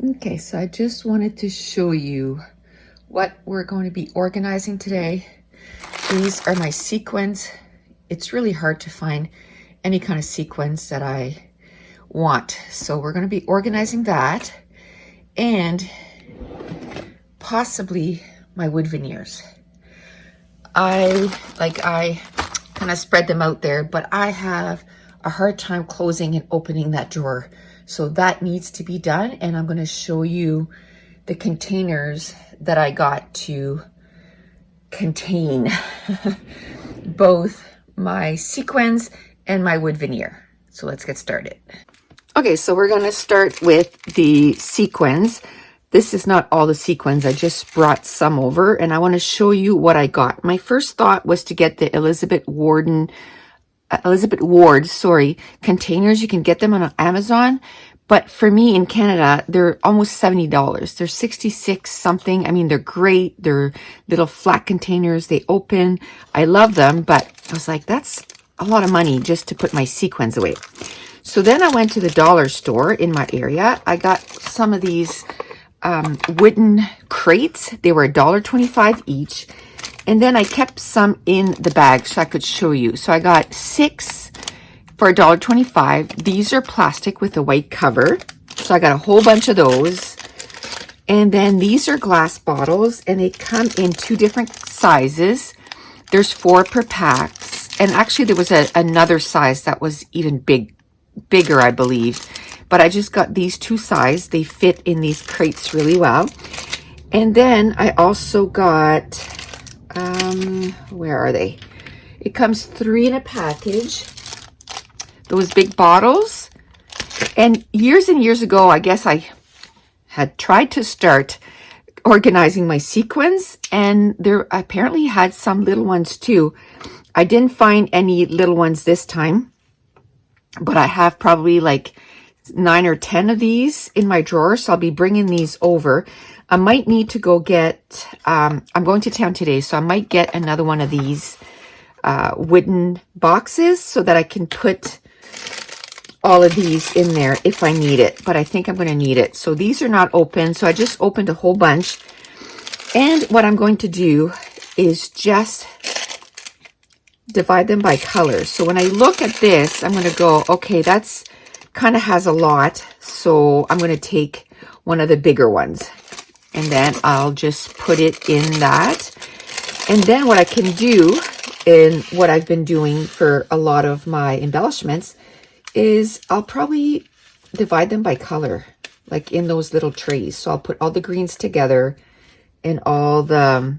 Okay, so I just wanted to show you what we're going to be organizing today. These are my sequins. It's really hard to find any kind of sequins that I want. So we're going to be organizing that and possibly my wood veneers. I kind of spread them out there, but I have a hard time closing and opening that drawer. So that needs to be done, and I'm going to show you the containers that I got to contain both my sequins and my wood veneer. So let's get started. Okay, so we're going to start with the sequins. This is not all the sequins. I just brought some over, and I want to show you what I got. My first thought was to get the Elizabeth Ward, containers. You can get them on Amazon, but for me in Canada, they're almost $70. They're 66 something. I mean, they're great. They're little flat containers. They open. I love them, but I was like, that's a lot of money just to put my sequins away. So then I went to the dollar store in my area. I got some of these wooden crates. They were $1.25 each. And then I kept some in the bag so I could show you. So I got 6 for $1.25. These are plastic with a white cover. So I got a whole bunch of those. And then these are glass bottles, and they come in 2 different sizes. There's 4 per pack. And actually there was another size that was even bigger, I believe. But I just got these 2 sizes. They fit in these crates really well. And then I also got, where are they? It comes 3 in a package. Those big bottles. And years ago, I guess I had tried to start organizing my sequins, and there apparently had some little ones too. I didn't find any little ones this time, but I have probably like 9 or 10 of these in my drawer, so I'll be bringing these over. I might need to go get, I'm going to town today, so I might get another one of these wooden boxes so that I can put all of these in there if I need it, but I think I'm going to need it. So these are not open, so I just opened a whole bunch. And what I'm going to do is just divide them by color. So when I look at this, I'm going to go, okay, that's kind of has a lot, so I'm going to take one of the bigger ones, and then I'll just put it in that. And then what I can do, and what I've been doing for a lot of my embellishments, is I'll probably divide them by color, like in those little trays. So I'll put all the greens together and all the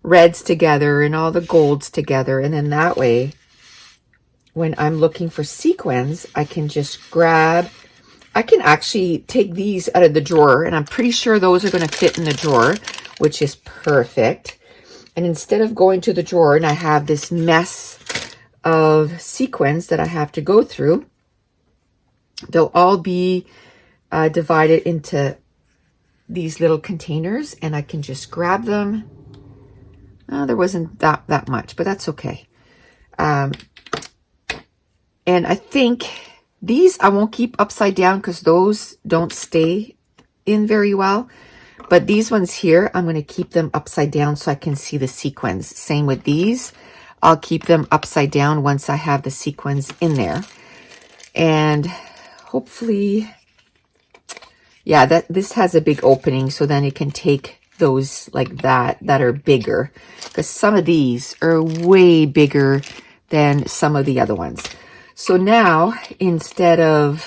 reds together and all the golds together, and then that way when I'm looking for sequins, I can just grab, I can actually take these out of the drawer, and I'm pretty sure those are going to fit in the drawer, which is perfect. And instead of going to the drawer and I have this mess of sequins that I have to go through, they'll all be divided into these little containers, and I can just grab them. There wasn't that much, but that's okay. And I think these I won't keep upside down because those don't stay in very well. But these ones here, I'm going to keep them upside down so I can see the sequins. Same with these. I'll keep them upside down once I have the sequins in there. And hopefully, yeah, this has a big opening, so then it can take those like that are bigger. Because some of these are way bigger than some of the other ones. So now, instead of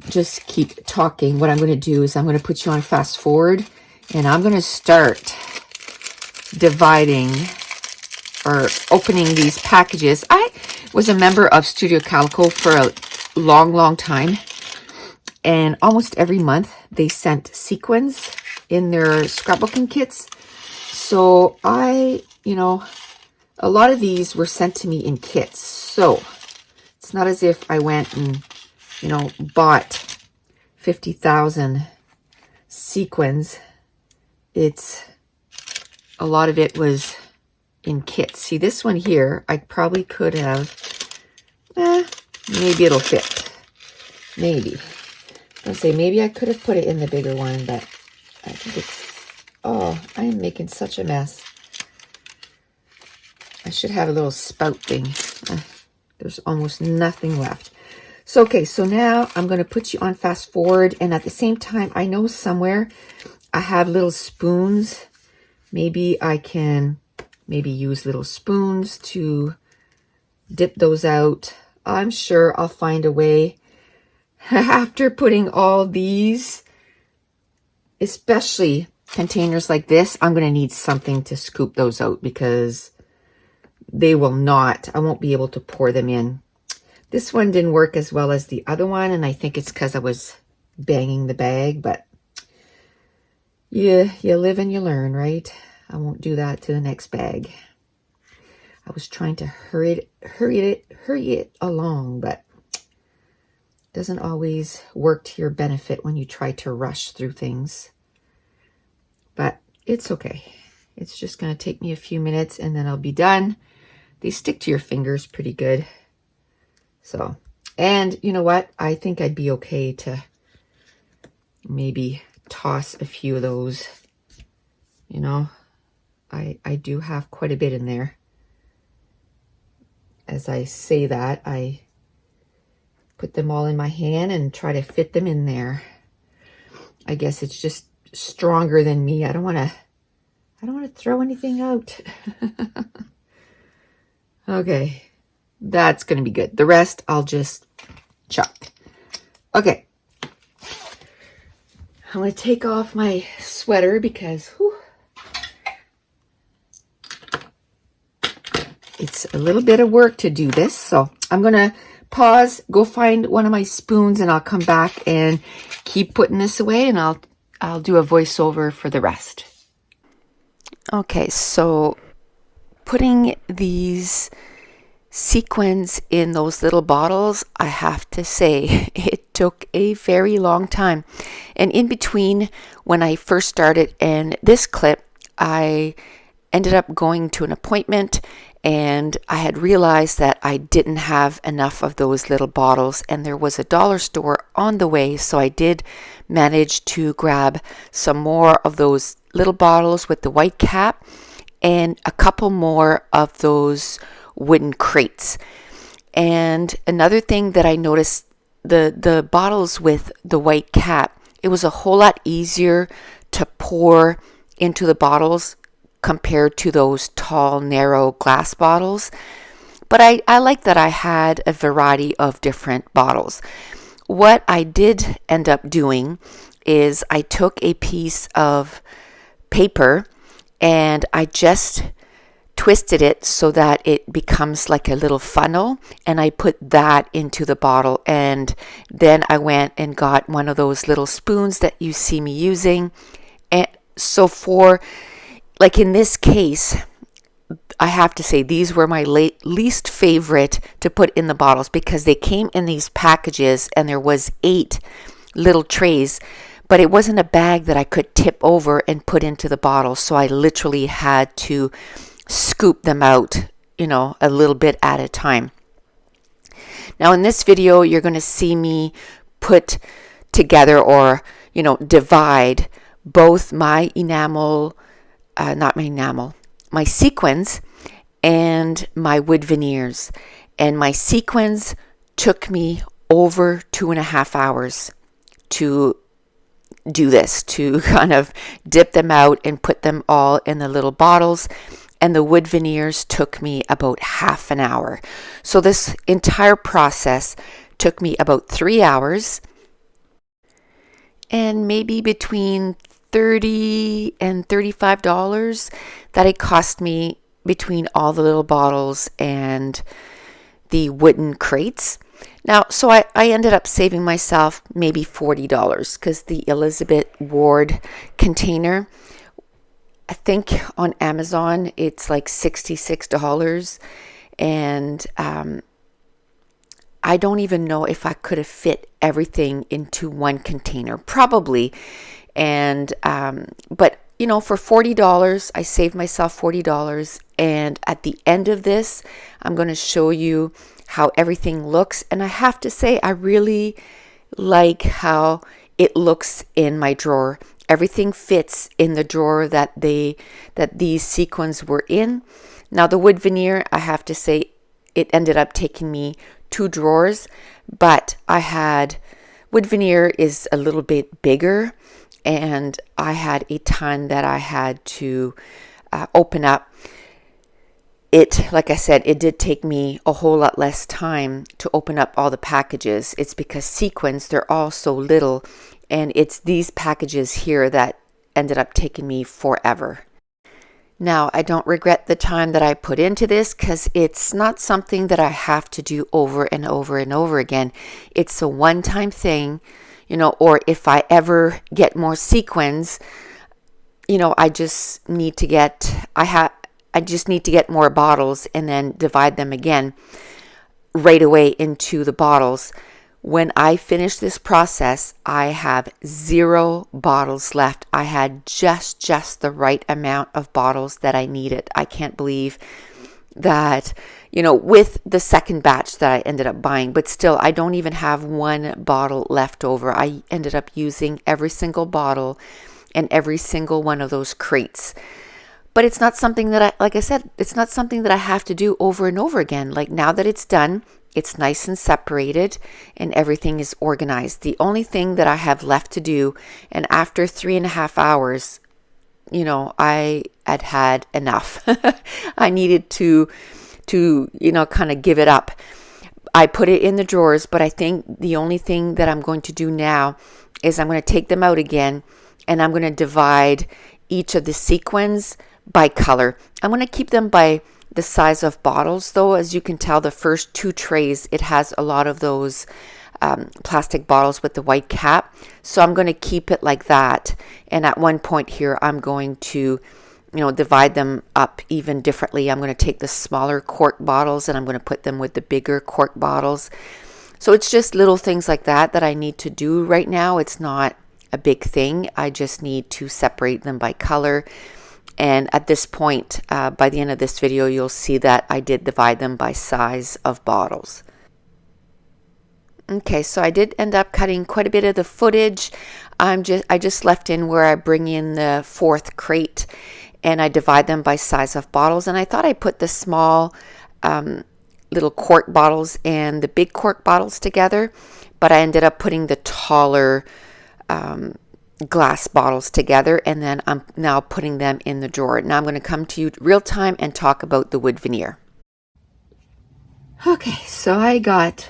just keep talking, what I'm going to do is I'm going to put you on fast forward, and I'm going to start dividing or opening these packages. I was a member of Studio Calico for a long time, and almost every month they sent sequins in their scrapbooking kits. So a lot of these were sent to me in kits. So it's not as if I went and, bought 50,000 sequins. It's a lot of it was in kits. See, this one here, I probably could have, maybe it'll fit. Maybe. I'll say maybe I could have put it in the bigger one, but I think it's, oh, I am making such a mess. I should have a little spout thing. There's almost nothing left. So, okay, so now I'm going to put you on fast forward. And at the same time, I know somewhere I have little spoons. Maybe I can use little spoons to dip those out. I'm sure I'll find a way. After putting all these, especially containers like this, I'm going to need something to scoop those out because they will not, I won't be able to pour them in. This one didn't work as well as the other one, and I think it's because I was banging the bag, but yeah, you live and you learn, right? I won't do that to the next bag. I was trying to hurry it along, but it doesn't always work to your benefit when you try to rush through things. But it's okay. It's just going to take me a few minutes and then I'll be done. They stick to your fingers pretty good. So, and you know what? I think I'd be okay to maybe toss a few of those. You know, I do have quite a bit in there. As I say that, I put them all in my hand and try to fit them in there. I guess it's just stronger than me. I don't want to throw anything out. Okay. That's going to be good. The rest, I'll just chuck. Okay. I'm going to take off my sweater because it's a little bit of work to do this. So I'm going to pause, go find one of my spoons, and I'll come back and keep putting this away, and I'll do a voiceover for the rest. Okay, so putting these sequins in those little bottles, I have to say it took a very long time. And in between when I first started and this clip, I ended up going to an appointment and I had realized that I didn't have enough of those little bottles, and there was a dollar store on the way, so I did manage to grab some more of those little bottles with the white cap and a couple more of those wooden crates. And another thing that I noticed, the bottles with the white cap, it was a whole lot easier to pour into the bottles compared to those tall, narrow glass bottles. But I like that I had a variety of different bottles. What I did end up doing is I took a piece of paper and I just twisted it so that it becomes like a little funnel, and I put that into the bottle. And then I went and got one of those little spoons that you see me using. And so for, like in this case, I have to say these were my least favorite to put in the bottles because they came in these packages and there was 8 little trays, but it wasn't a bag that I could tip over and put into the bottle. So I literally had to scoop them out, a little bit at a time. Now in this video, you're going to see me put together or, divide both my my sequins and my wood veneers. And my sequins took me over 2.5 hours to do this, to kind of dip them out and put them all in the little bottles. And the wood veneers took me about half an hour. So this entire process took me about 3 hours, and maybe between $30 and $35 that it cost me between all the little bottles and the wooden crates. Now, so I ended up saving myself maybe $40 because the Elizabeth Ward container, I think on Amazon it's like $66, and I don't even know if I could have fit everything into one container, probably. And but for $40, I saved myself $40. And at the end of this, I'm going to show you how everything looks. And I have to say, I really like how it looks in my drawer. Everything fits in the drawer that these sequins were in. Now the wood veneer, I have to say, it ended up taking me 2 drawers, but I had wood veneer is a little bit bigger, and I had a ton that I had to open up. It, like I said, it did take me a whole lot less time to open up all the packages. It's because sequins, they're all so little, and it's these packages here that ended up taking me forever. Now, I don't regret the time that I put into this because it's not something that I have to do over and over and over again. It's a one-time thing, or if I ever get more sequins, I just need to get, I just need to get more bottles and then divide them again right away into the bottles. When I finish this process, I have 0 bottles left. I had just the right amount of bottles that I needed. I can't believe that, with the second batch that I ended up buying, but still, I don't even have 1 bottle left over. I ended up using every single bottle and every single one of those crates. But it's not something that like I said, it's not something that I have to do over and over again. Like now that it's done, it's nice and separated and everything is organized. The only thing that I have left to do, and after 3.5 hours, I had enough. I needed to kind of give it up. I put it in the drawers, but I think the only thing that I'm going to do now is I'm going to take them out again, and I'm going to divide each of the sequins by color. I'm going to keep them by the size of bottles, though. As you can tell, the first 2 trays, it has a lot of those plastic bottles with the white cap. So I'm going to keep it like that. And at one point here, I'm going to, divide them up even differently. I'm going to take the smaller cork bottles and I'm going to put them with the bigger cork bottles. So it's just little things like that I need to do right now. It's not a big thing. I just need to separate them by color. And at this point, by the end of this video, you'll see that I did divide them by size of bottles. Okay, so I did end up cutting quite a bit of the footage. I just left in where I bring in the 4th crate, and I divide them by size of bottles. And I thought I put the small little cork bottles and the big cork bottles together, but I ended up putting the taller glass bottles together, and then I'm now putting them in the drawer. Now I'm going to come to you real time and talk about the wood veneer. Okay, so I got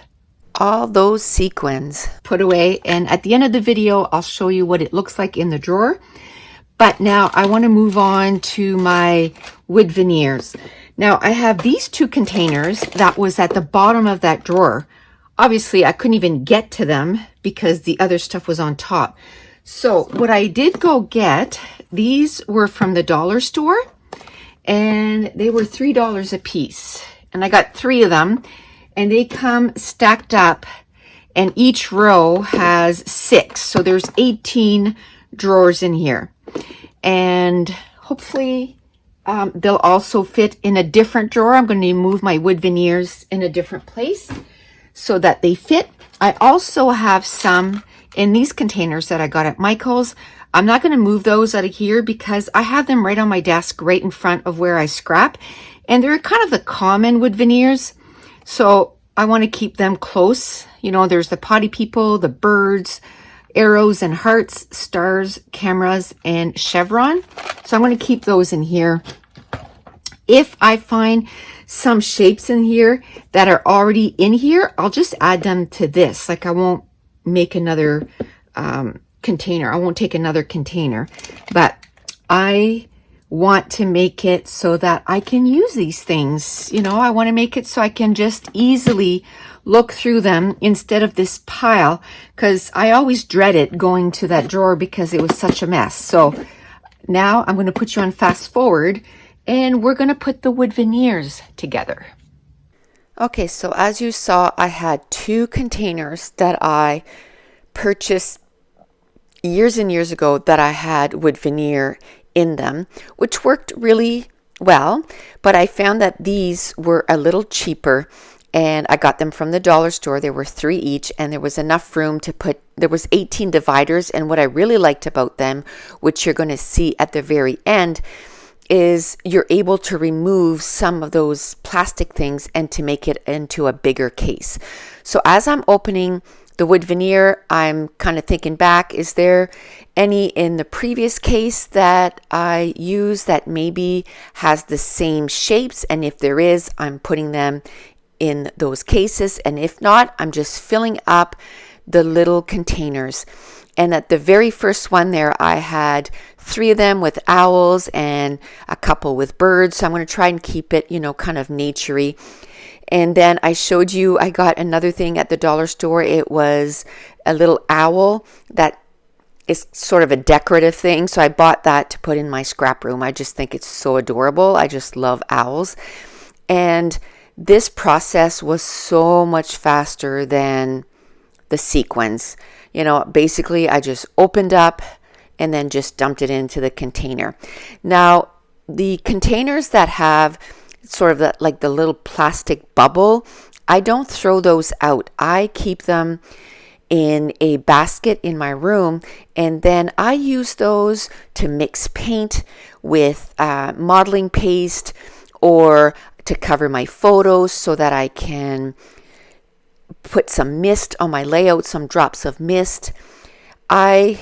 all those sequins put away, and at the end of the video I'll show you what it looks like in the drawer. But now I want to move on to my wood veneers. Now I have these 2 containers that was at the bottom of that drawer. Obviously I couldn't even get to them because the other stuff was on top. So what I did go get, these were from the dollar store, and they were $3 a piece. And I got 3 of them, and they come stacked up, and each row has 6. So there's 18 drawers in here. And hopefully they'll also fit in a different drawer. I'm going to move my wood veneers in a different place so that they fit. I also have some in these containers that I got at Michael's. I'm not going to move those out of here because I have them right on my desk right in front of where I scrap, and they're kind of the common wood veneers, so I want to keep them close. There's the potty people, the birds, arrows and hearts, stars, cameras, and chevron. So I'm going to keep those in here. If I find some shapes in here that are already in here, I'll just add them to this. Like I won't make another container. I won't take another container, but I want to make it so that I can use these things. I want to make it so I can just easily look through them instead of this pile, because I always dreaded going to that drawer because it was such a mess. So now I'm going to put you on fast forward, and we're going to put the wood veneers together. Okay, so as you saw, I had 2 containers that I purchased years and years ago that I had wood veneer in them, which worked really well, but I found that these were a little cheaper, and I got them from the dollar store. There were 3 each, and there was enough room to put, there was 18 dividers. And what I really liked about them, which you're going to see at the very end, is you're able to remove some of those plastic things and to make it into a bigger case. So as I'm opening the wood veneer, I'm kind of thinking back, is there any in the previous case that I used that maybe has the same shapes? And if there is, I'm putting them in those cases. And if not, I'm just filling up the little containers. And at the very first one there, I had 3 of them with owls and a couple with birds. So I'm going to try and keep it, kind of naturey. And then I showed you, I got another thing at the dollar store. It was a little owl that is sort of a decorative thing. So I bought that to put in my scrap room. I just think it's so adorable. I just love owls. And this process was so much faster than the Sequins. Basically I just opened up and then just dumped it into the container. Now, the containers that have sort of like the little plastic bubble, I don't throw those out. I keep them in a basket in my room, and then I use those to mix paint with modeling paste or to cover my photos so that I can put some mist on my layout, some drops of mist. I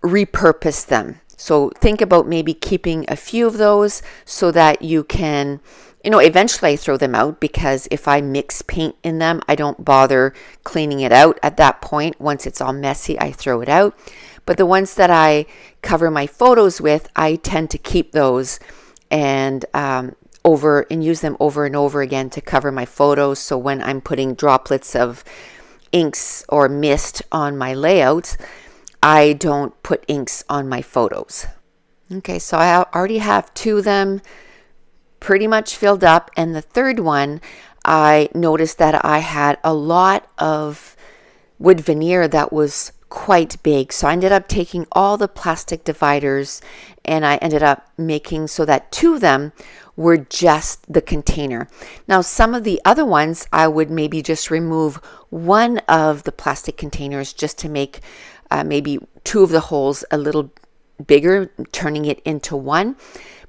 repurpose them. So think about maybe keeping a few of those so that you can, eventually I throw them out, because if I mix paint in them, I don't bother cleaning it out at that point. Once it's all messy, I throw it out. But the ones that I cover my photos with, I tend to keep those and use them over and over again to cover my photos. So when I'm putting droplets of inks or mist on my layouts, I don't put inks on my photos. Okay, so I already have 2 of them pretty much filled up. And the third one, I noticed that I had a lot of wood veneer that was quite big. So I ended up taking all the plastic dividers and I ended up making so that 2 of them were just the container. Now, some of the other ones, I would maybe just remove one of the plastic containers just to make maybe 2 of the holes a little bigger, turning it into one.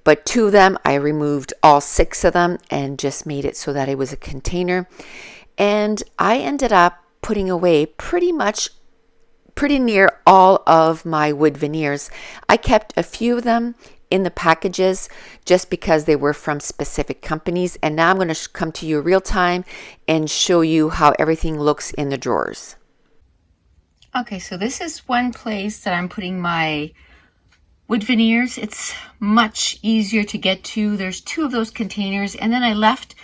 But 2 of them, I removed all 6 of them and just made it so that it was a container. And I ended up putting away pretty near all of my wood veneers. I kept a few of them in the packages just because they were from specific companies. And now I'm going to come to you real time and show you how everything looks in the drawers. Okay, so this is one place that I'm putting my wood veneers. It's much easier to get to. There's 2 of those containers, and then I left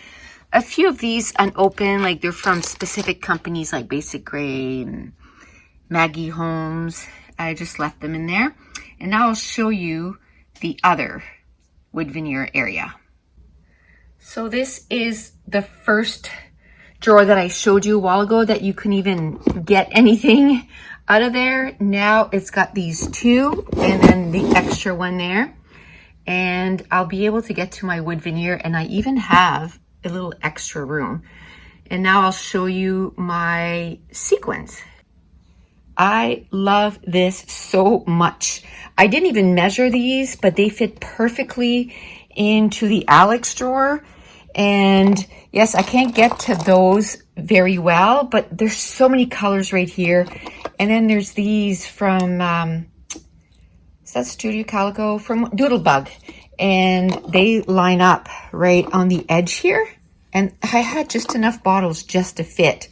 a few of these unopened, like they're from specific companies like Basic Gray and Maggie Holmes. I just left them in there. And now I'll show you the other wood veneer area. So this is the first drawer that I showed you a while ago that you couldn't even get anything out of there. Now it's got these 2 and then the extra one there. And I'll be able to get to my wood veneer, and I even have a little extra room. And now I'll show you my Sequins. I love this so much. I didn't even measure these, but they fit perfectly into the Alex drawer. And yes, I can't get to those very well, but there's so many colors right here. And then there's these from, is that Studio Calico? From Doodlebug. And they line up right on the edge here. And I had just enough bottles just to fit.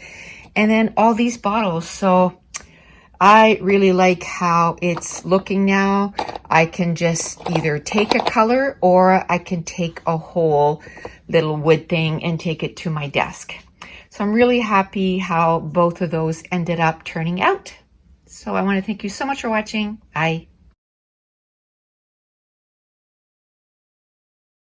And then all these bottles. So I really like how it's looking now. I can just either take a color or I can take a whole little wood thing and take it to my desk. So I'm really happy how both of those ended up turning out. So I want to thank you so much for watching. Bye.